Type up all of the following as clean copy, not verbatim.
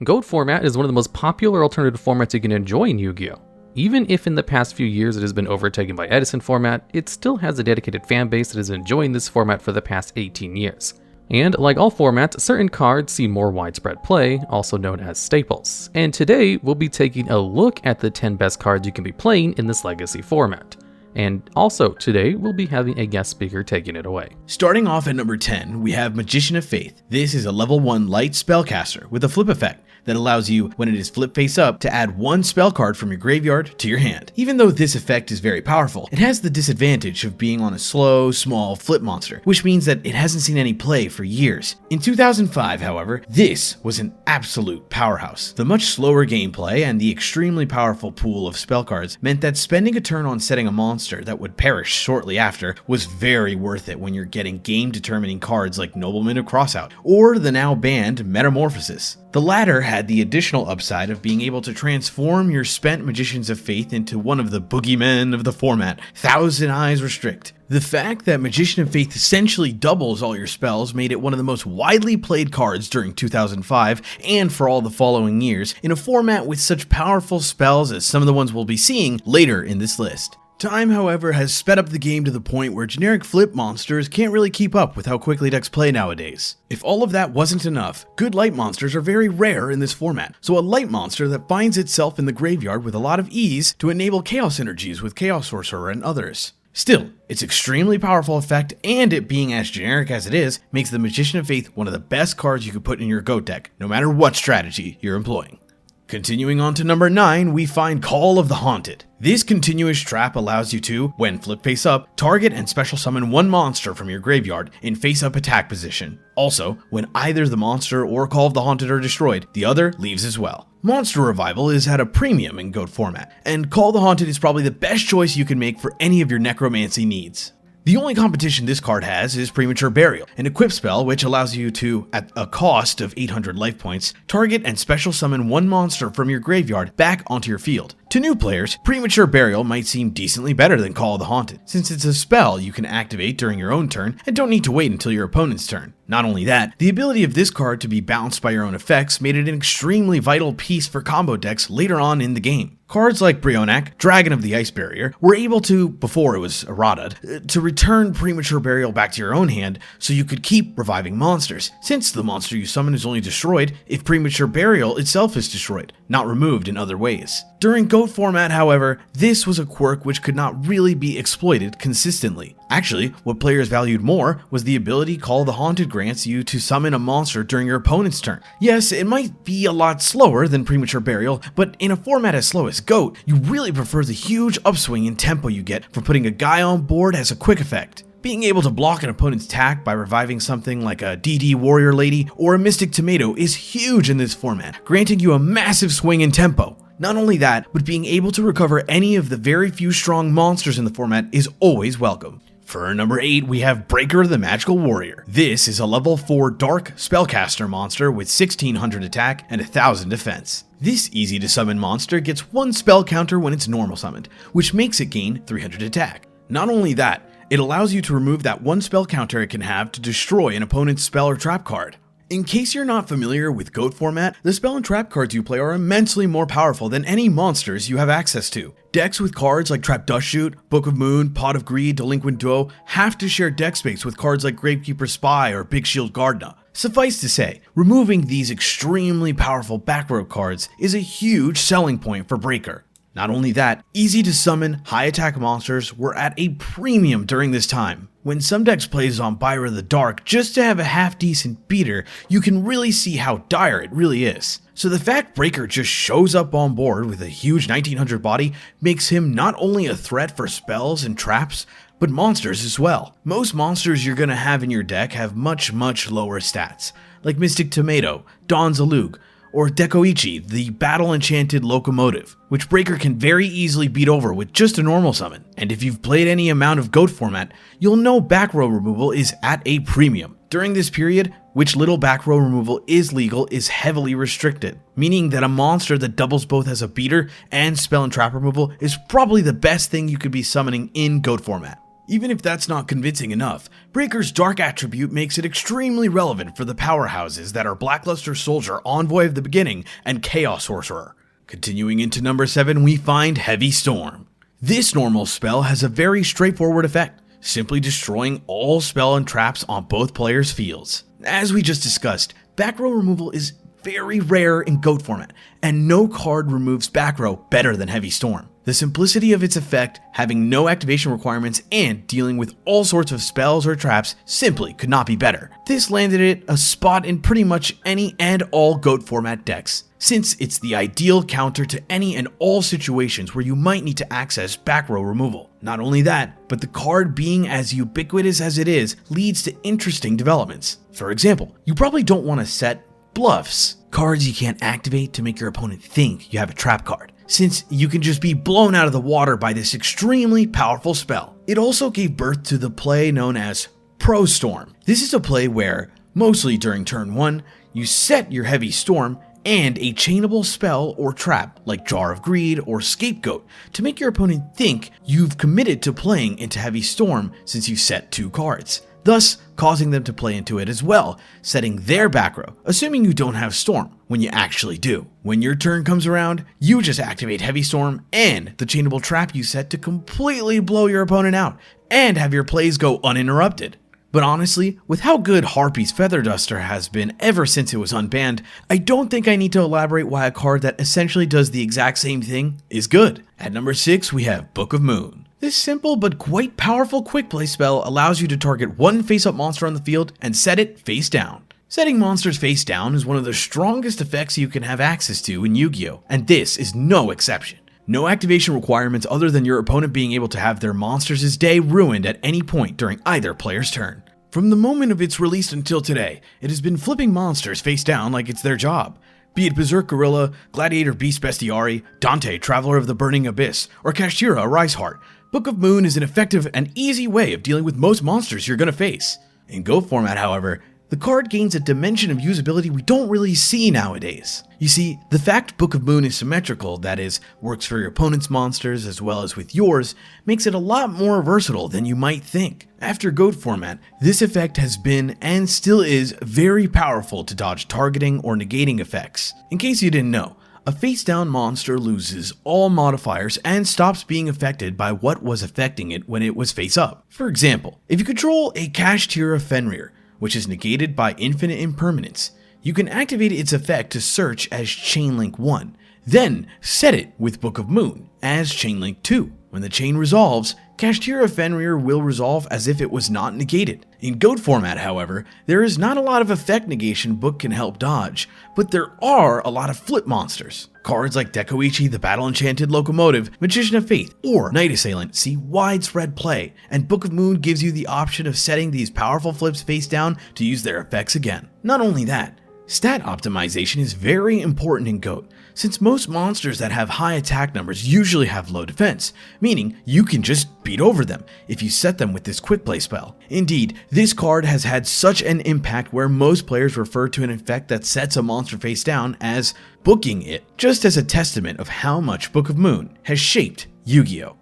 GOAT format is one of the most popular alternative formats you can enjoy in Yu-Gi-Oh! Even if in the past few years it has been overtaken by Edison format, it still has a dedicated fanbase that has been enjoying this format for the past 18 years. And like all formats, certain cards see more widespread play, also known as staples. And today, we'll be taking a look at the 10 best cards you can be playing in this legacy format. And also, today, we'll be having a guest speaker taking it away. Starting off at number 10, we have Magician of Faith. This is a level 1 light spellcaster with a flip effect that allows you, when it is flipped face up, to add one spell card from your graveyard to your hand. Even though this effect is very powerful, it has the disadvantage of being on a slow, small flip monster, which means that it hasn't seen any play for years. In 2005, however, this was an absolute powerhouse. The much slower gameplay and the extremely powerful pool of spell cards meant that spending a turn on setting a monster that would perish shortly after was very worth it when you're getting game-determining cards like Nobleman of Crossout, or the now banned Metamorphosis. The latter had the additional upside of being able to transform your spent Magicians of Faith into one of the boogeymen of the format, Thousand Eyes Restrict. The fact that Magician of Faith essentially doubles all your spells made it one of the most widely played cards during 2005 and for all the following years in a format with such powerful spells as some of the ones we'll be seeing later in this list. Time, however, has sped up the game to the point where generic flip monsters can't really keep up with how quickly decks play nowadays. If all of that wasn't enough, good light monsters are very rare in this format, so a light monster that finds itself in the graveyard with a lot of ease to enable chaos synergies with Chaos Sorcerer and others. Still, its extremely powerful effect, and it being as generic as it is, makes the Magician of Faith one of the best cards you could put in your GOAT deck, no matter what strategy you're employing. Continuing on to number 9, we find Call of the Haunted. This continuous trap allows you to, when flip face up, target and special summon one monster from your graveyard in face up attack position. Also, when either the monster or Call of the Haunted are destroyed, the other leaves as well. Monster Revival is at a premium in GOAT format, and Call of the Haunted is probably the best choice you can make for any of your necromancy needs. The only competition this card has is Premature Burial, an equip spell which allows you to, at a cost of 800 life points, target and special summon one monster from your graveyard back onto your field. To new players, Premature Burial might seem decently better than Call of the Haunted, since it's a spell you can activate during your own turn and don't need to wait until your opponent's turn. Not only that, the ability of this card to be bounced by your own effects made it an extremely vital piece for combo decks later on in the game. Cards like Brionac, Dragon of the Ice Barrier, were able to, before it was errataed, to return Premature Burial back to your own hand so you could keep reviving monsters, since the monster you summon is only destroyed if Premature Burial itself is destroyed, not removed in other ways. During GOAT format, however, this was a quirk which could not really be exploited consistently. Actually, what players valued more was the ability Call of the Haunted grants you to summon a monster during your opponent's turn. Yes, it might be a lot slower than Premature Burial, but in a format as slow as GOAT, you really prefer the huge upswing in tempo you get from putting a guy on board as a quick effect. Being able to block an opponent's attack by reviving something like a DD Warrior Lady or a Mystic Tomato is huge in this format, granting you a massive swing in tempo. Not only that, but being able to recover any of the very few strong monsters in the format is always welcome. For number 8, we have Breaker the Magical Warrior. This is a level 4 Dark Spellcaster monster with 1600 attack and 1000 defense. This easy to summon monster gets one spell counter when it's normal summoned, which makes it gain 300 attack. Not only that, it allows you to remove that one spell counter it can have to destroy an opponent's spell or trap card. In case you're not familiar with GOAT format, the spell and trap cards you play are immensely more powerful than any monsters you have access to. Decks with cards like Trap Dust Shoot, Book of Moon, Pot of Greed, Delinquent Duo have to share deck space with cards like Gravekeeper Spy or Big Shield Gardna. Suffice to say, removing these extremely powerful back row cards is a huge selling point for Breaker. Not only that, easy to summon, high attack monsters were at a premium during this time. When some decks play Zombyra the Dark just to have a half decent beater, you can really see how dire it really is. So the fact Breaker just shows up on board with a huge 1900 body makes him not only a threat for spells and traps, but monsters as well. Most monsters you're gonna have in your deck have much lower stats, like Mystic Tomato, Don Zalug, or Dekoichi, the battle-enchanted locomotive, which Breaker can very easily beat over with just a normal summon. And if you've played any amount of GOAT format, you'll know back row removal is at a premium. During this period, which little back row removal is legal is heavily restricted, meaning that a monster that doubles both as a beater and spell and trap removal is probably the best thing you could be summoning in GOAT format. Even if that's not convincing enough, Breaker's Dark attribute makes it extremely relevant for the powerhouses that are Blackluster Soldier, Envoy of the Beginning, and Chaos Sorcerer. Continuing into number 7, we find Heavy Storm. This normal spell has a very straightforward effect, simply destroying all spell and traps on both players' fields. As we just discussed, back row removal is very rare in GOAT format, and no card removes back row better than Heavy Storm. The simplicity of its effect, having no activation requirements, and dealing with all sorts of spells or traps simply could not be better. This landed it a spot in pretty much any and all GOAT format decks, since it's the ideal counter to any and all situations where you might need to access back row removal. Not only that, but the card being as ubiquitous as it is leads to interesting developments. For example, you probably don't want to set Bluffs, cards you can't activate to make your opponent think you have a trap card, since you can just be blown out of the water by this extremely powerful spell. It also gave birth to the play known as Pro Storm. This is a play where, mostly during turn 1, you set your Heavy Storm and a chainable spell or trap like Jar of Greed or Scapegoat to make your opponent think you've committed to playing into Heavy Storm since you set 2 cards, thus causing them to play into it as well, setting their back row, assuming you don't have Storm, when you actually do. When your turn comes around, you just activate Heavy Storm and the chainable trap you set to completely blow your opponent out, and have your plays go uninterrupted. But honestly, with how good Harpy's Feather Duster has been ever since it was unbanned, I don't think I need to elaborate why a card that essentially does the exact same thing is good. At number 6, we have Book of Moon. This simple but quite powerful quick play spell allows you to target one face-up monster on the field and set it face down. Setting monsters face down is one of the strongest effects you can have access to in Yu-Gi-Oh!, and this is no exception. No activation requirements other than your opponent being able to have their monsters' day ruined at any point during either player's turn. From the moment of its release until today, it has been flipping monsters face down like it's their job. Be it Berserk Gorilla, Gladiator Beast Bestiari, Dante Traveler of the Burning Abyss, or Kashtira Rise Heart, Book of Moon is an effective and easy way of dealing with most monsters you're going to face. In GO format, however, the card gains a dimension of usability we don't really see nowadays. You see, the fact Book of Moon is symmetrical, that is, works for your opponent's monsters as well as with yours, makes it a lot more versatile than you might think. After GOAT format, this effect has been, and still is, very powerful to dodge targeting or negating effects. In case you didn't know, a face-down monster loses all modifiers and stops being affected by what was affecting it when it was face-up. For example, if you control a Kashtira Fenrir, which is negated by infinite impermanence, you can activate its effect to search as Chainlink 1, then set it with Book of Moon as Chainlink 2. When the chain resolves, Kashtira Fenrir will resolve as if it was not negated. In GOAT format, however, there is not a lot of effect negation Book can help dodge, but there are a lot of flip monsters. Cards like Dekoichi the Battle Enchanted Locomotive, Magician of Faith, or Night Assailant see widespread play, and Book of Moon gives you the option of setting these powerful flips face down to use their effects again. Not only that, stat optimization is very important in GOAT, since most monsters that have high attack numbers usually have low defense, meaning you can just beat over them if you set them with this quick play spell. Indeed, this card has had such an impact where most players refer to an effect that sets a monster face down as booking it, just as a testament of how much Book of Moon has shaped Yu-Gi-Oh!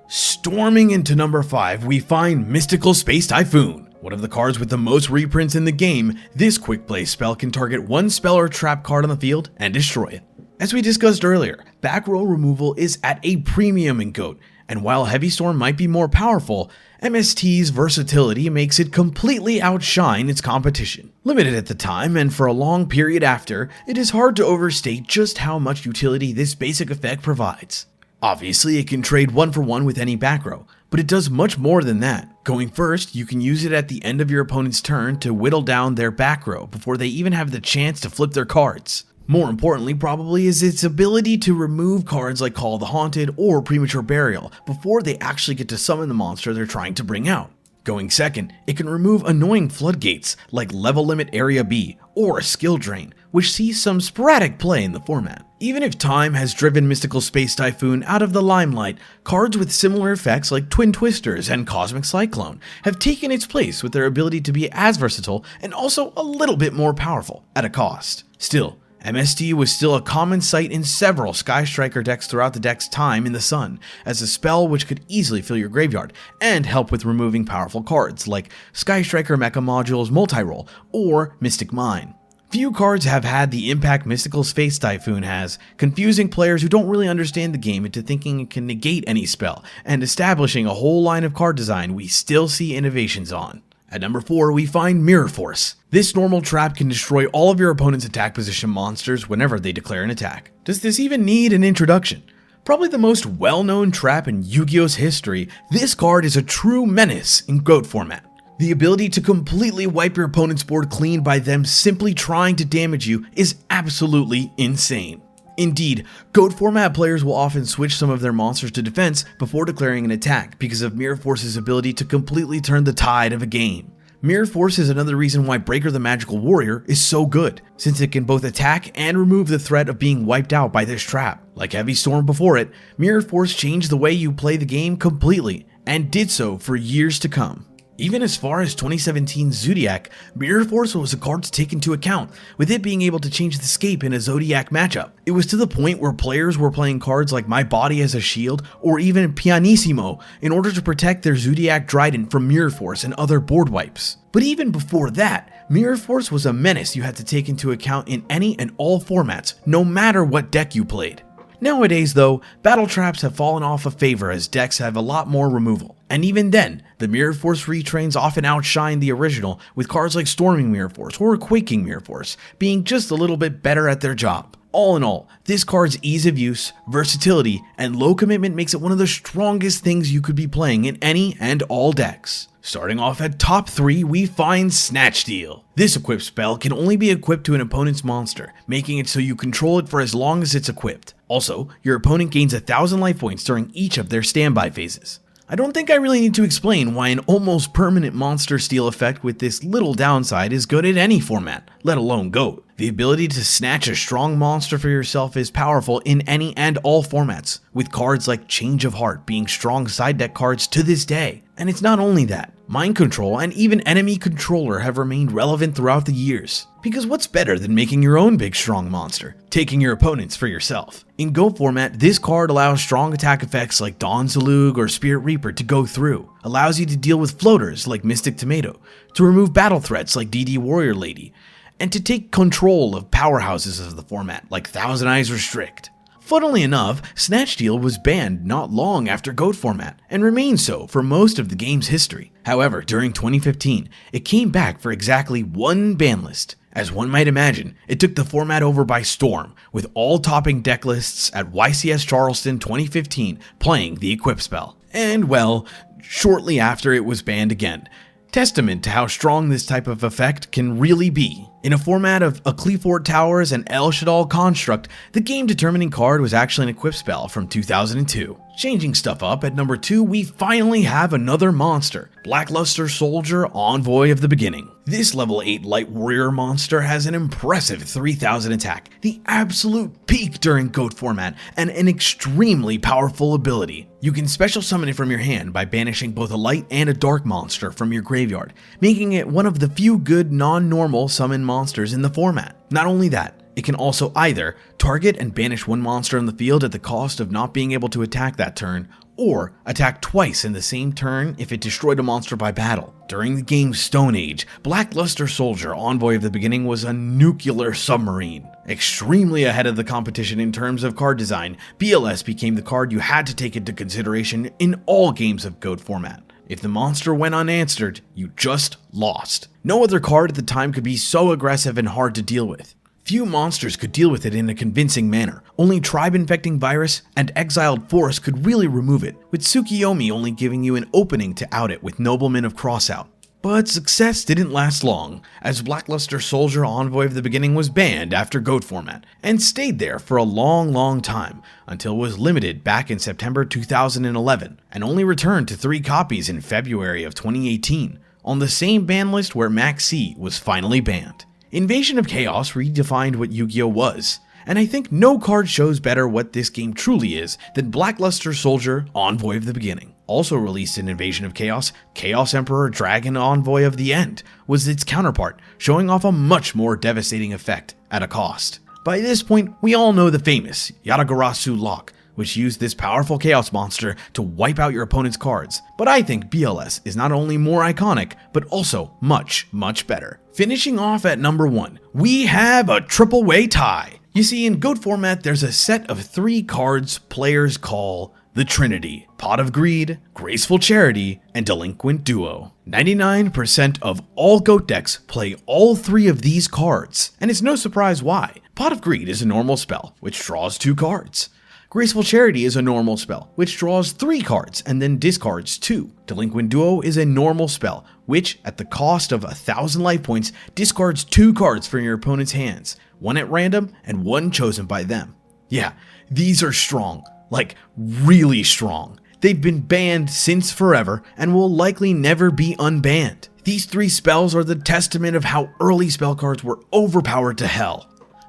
Storming into number 5, we find Mystical Space Typhoon. One of the cards with the most reprints in the game, this quick play spell can target one spell or trap card on the field and destroy it. As we discussed earlier, back row removal is at a premium in GOAT, and while Heavy Storm might be more powerful, MST's versatility makes it completely outshine its competition. Limited at the time, and for a long period after, it is hard to overstate just how much utility this basic effect provides. Obviously, it can trade 1-for-1 with any back row, but it does much more than that. Going first, you can use it at the end of your opponent's turn to whittle down their back row before they even have the chance to flip their cards. More importantly probably is its ability to remove cards like Call of the Haunted or Premature Burial before they actually get to summon the monster they're trying to bring out. Going second, it can remove annoying floodgates like Level Limit Area B or Skill Drain, which sees some sporadic play in the format. Even if time has driven Mystical Space Typhoon out of the limelight, cards with similar effects like Twin Twisters and Cosmic Cyclone have taken its place with their ability to be as versatile and also a little bit more powerful at a cost. Still, MST was still a common sight in several Sky Striker decks throughout the deck's time in the sun, as a spell which could easily fill your graveyard and help with removing powerful cards like Sky Striker Mecha Module's Multi-Roll or Mystic Mine. Few cards have had the impact Mystical's Face Typhoon has, confusing players who don't really understand the game into thinking it can negate any spell, and establishing a whole line of card design we still see innovations on. At number 4, we find Mirror Force. This normal trap can destroy all of your opponent's attack position monsters whenever they declare an attack. Does this even need an introduction? Probably the most well-known trap in Yu-Gi-Oh's history, this card is a true menace in GOAT format. The ability to completely wipe your opponent's board clean by them simply trying to damage you is absolutely insane. Indeed, GOAT format players will often switch some of their monsters to defense before declaring an attack because of Mirror Force's ability to completely turn the tide of a game. Mirror Force is another reason why Breaker the Magical Warrior is so good, since it can both attack and remove the threat of being wiped out by this trap. Like Heavy Storm before it, Mirror Force changed the way you play the game completely, and did so for years to come. Even as far as 2017's Zodiac, Mirror Force was a card to take into account, with it being able to change the scape in a Zodiac matchup. It was to the point where players were playing cards like My Body as a Shield or even Pianissimo in order to protect their Zodiac Trident from Mirror Force and other board wipes. But even before that, Mirror Force was a menace you had to take into account in any and all formats, no matter what deck you played. Nowadays though, battle traps have fallen off of favor as decks have a lot more removal. And even then, the Mirror Force retrains often outshine the original, with cards like Storming Mirror Force or Quaking Mirror Force being just a little bit better at their job. All in all, this card's ease of use, versatility, and low commitment makes it one of the strongest things you could be playing in any and all decks. Starting off at top 3, we find Snatch Steal. This equipped spell can only be equipped to an opponent's monster, making it so you control it for as long as it's equipped. Also, your opponent gains 1,000 life points during each of their standby phases. I don't think I really need to explain why an almost permanent monster steal effect with this little downside is good at any format, let alone GOAT. The ability to snatch a strong monster for yourself is powerful in any and all formats, with cards like Change of Heart being strong side deck cards to this day. And it's not only that, Mind Control and even Enemy Controller have remained relevant throughout the years. Because what's better than making your own big strong monster, taking your opponents for yourself? In GOAT format, this card allows strong attack effects like Dawn Zalug or Spirit Reaper to go through, allows you to deal with floaters like Mystic Tomato, to remove battle threats like DD Warrior Lady, and to take control of powerhouses of the format like Thousand Eyes Restrict. Funnily enough, Snatch Steal was banned not long after GOAT format, and remains so for most of the game's history. However, during 2015, it came back for exactly one ban list. As one might imagine, it took the format over by storm, with all topping deck lists at YCS Charleston 2015 playing the equip spell. And well, shortly after it was banned again. Testament to how strong this type of effect can really be. In a format of a Cleafort Towers and El Shadal construct, the game-determining card was actually an equip spell from 2002. Changing stuff up, at number 2, we finally have another monster, Blackluster Soldier, Envoy of the Beginning. This level 8 Light Warrior monster has an impressive 3000 attack, the absolute peak during GOAT format, and an extremely powerful ability. You can special summon it from your hand by banishing both a light and a dark monster from your graveyard, making it one of the few good non-normal summon monsters in the format. Not only that, it can also either target and banish one monster on the field at the cost of not being able to attack that turn, or attack twice in the same turn if it destroyed a monster by battle. During the game's Stone Age, Blackluster Soldier, Envoy of the Beginning was a nuclear submarine. Extremely ahead of the competition in terms of card design, BLS became the card you had to take into consideration in all games of GOAT format. If the monster went unanswered, you just lost. No other card at the time could be so aggressive and hard to deal with. Few monsters could deal with it in a convincing manner. Only Tribe Infecting Virus and Exiled Force could really remove it, with Tsukiyomi only giving you an opening to out it with Nobleman of Crossout. But success didn't last long, as Blackluster Soldier Envoy of the Beginning was banned after GOAT format, and stayed there for a long time, until it was limited back in September 2011, and only returned to 3 copies in February of 2018, on the same ban list where Max C was finally banned. Invasion of Chaos redefined what Yu-Gi-Oh was, and I think no card shows better what this game truly is than Blackluster Soldier Envoy of the Beginning. Also released in Invasion of Chaos, Chaos Emperor Dragon Envoy of the End was its counterpart, showing off a much more devastating effect at a cost. By this point, we all know the famous Yatagarasu lock, which used this powerful chaos monster to wipe out your opponent's cards. But I think BLS is not only more iconic, but also much, much better. Finishing off at number 1, we have a triple way tie. You see, in GOAT format, there's a set of 3 cards players call the Trinity: Pot of Greed, Graceful Charity, and Delinquent Duo. 99% of all GOAT decks play all 3 of these cards, and it's no surprise why. Pot of Greed is a normal spell, which draws 2 cards. Graceful Charity is a normal spell, which draws 3 cards and then discards 2. Delinquent Duo is a normal spell, which, at the cost of 1,000 life points, discards 2 cards from your opponent's hands, 1 at random and 1 chosen by them. Yeah, these are strong, like really strong. They've been banned since forever and will likely never be unbanned. These 3 spells are the testament of how early spell cards were overpowered to hell.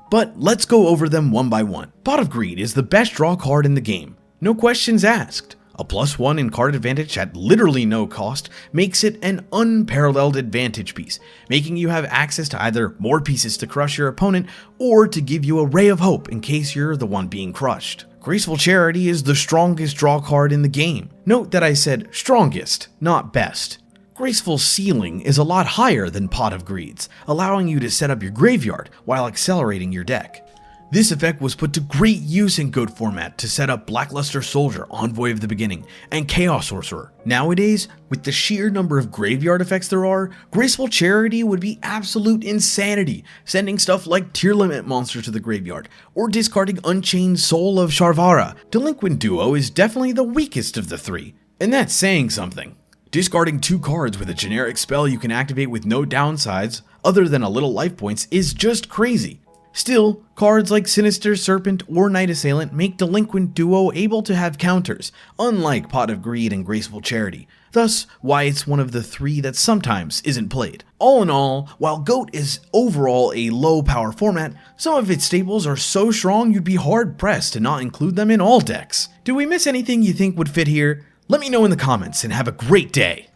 But let's go over them one by one. Pot of Greed is the best draw card in the game. No questions asked. A +1 in card advantage at literally no cost makes it an unparalleled advantage piece, making you have access to either more pieces to crush your opponent or to give you a ray of hope in case you're the one being crushed. Graceful Charity is the strongest draw card in the game. Note that I said strongest, not best. Graceful Sealing is a lot higher than Pot of Greed's, allowing you to set up your graveyard while accelerating your deck. This effect was put to great use in GOAT format to set up Blackluster Soldier, Envoy of the Beginning, and Chaos Sorcerer. Nowadays, with the sheer number of graveyard effects there are, Graceful Charity would be absolute insanity, sending stuff like Tier Limit Monster to the graveyard, or discarding Unchained Soul of Sharvara. Delinquent Duo is definitely the weakest of the 3, and that's saying something. Discarding 2 cards with a generic spell you can activate with no downsides other than a little life points is just crazy. Still, cards like Sinister Serpent or Night Assailant make Delinquent Duo able to have counters, unlike Pot of Greed and Graceful Charity, thus why it's one of the 3 that sometimes isn't played. All in all, while GOAT is overall a low power format, some of its staples are so strong you'd be hard pressed to not include them in all decks. Did we miss anything you think would fit here? Let me know in the comments and have a great day.